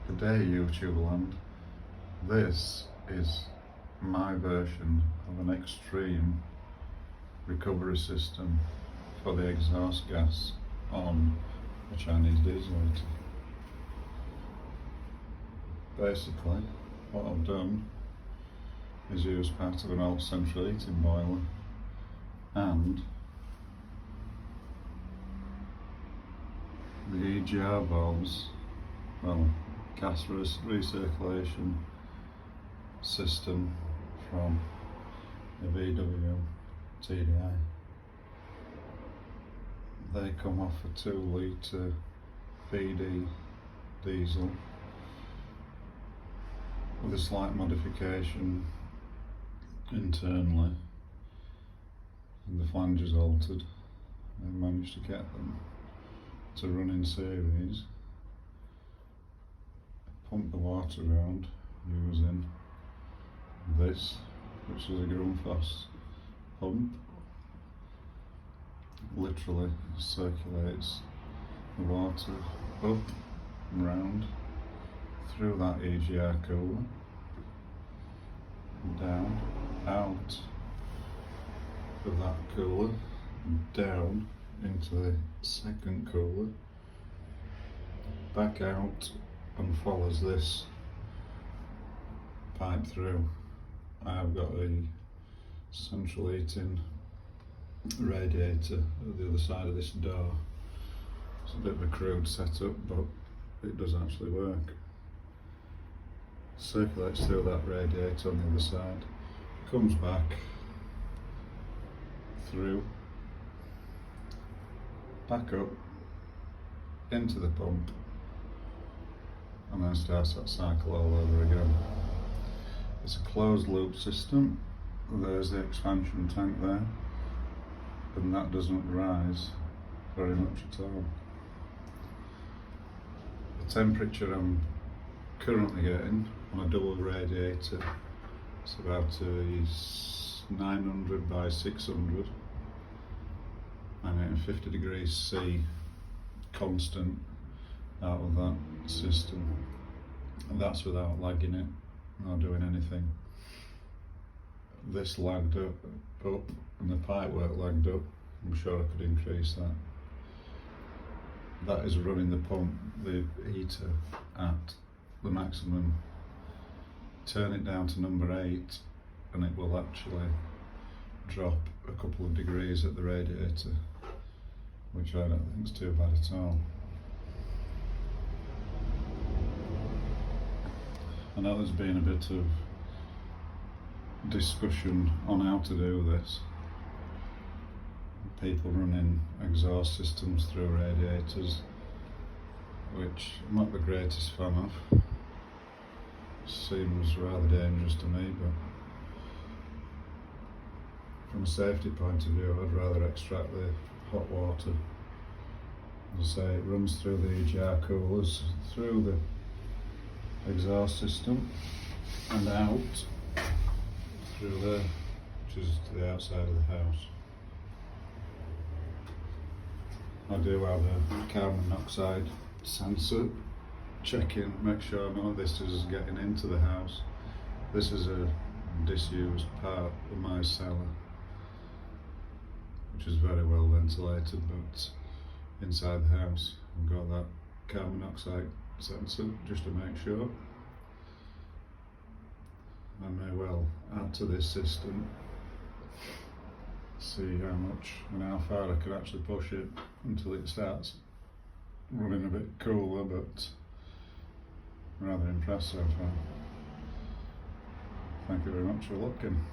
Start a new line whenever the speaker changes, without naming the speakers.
Good day, YouTube land. This is my version of an extreme recovery system for the exhaust gas on a Chinese dieselator. Basically, what I've done is use part of an old central heating boiler and the EGR valves, gas recirculation system from the VW TDI. They come off a 2 litre BD diesel with a slight modification internally, and the flanges altered. I managed to get them to run in series, pump the water around using this, which is a Grundfos pump. Literally circulates the water up and round through that EGR cooler, down, out of that cooler, down into the second cooler, back out, and follows this pipe through. I have got a central heating radiator at the other side of this door. It's a bit of a crude setup, but it does actually work. Circulates through that radiator on the other side, comes back through, back up into the pump, and then starts that cycle all over again. It's a closed loop system. There's the expansion tank there, and that doesn't rise very much at all. The temperature I'm currently getting on a double radiator, it's about 900 by 600. I'm getting 50 degrees C constant out of that system, and that's without lagging it or doing anything. This lagged up and the pipework lagged up. I'm sure I could increase that. That is running the pump, the heater, at the maximum. Turn it down to number 8 and it will actually drop a couple of degrees at the radiator, which I don't think is too bad at all. I know there's been a bit of discussion on how to do this. People running exhaust systems through radiators, which I'm not the greatest fan of. Seems rather dangerous to me, but from a safety point of view, I'd rather extract the hot water. As I say, it runs through the EGR coolers, through the exhaust system, and out through there, which is to the outside of the house. I do have a carbon monoxide sensor checking, make sure none of this is getting into the house. This is a disused part of my cellar, which is very well ventilated, but inside the house I've got that carbon monoxide sensor just to make sure. I may well add to this system, see how much and how far I could actually push it until it starts running a bit cooler, but rather impressed so far. Thank you very much for looking.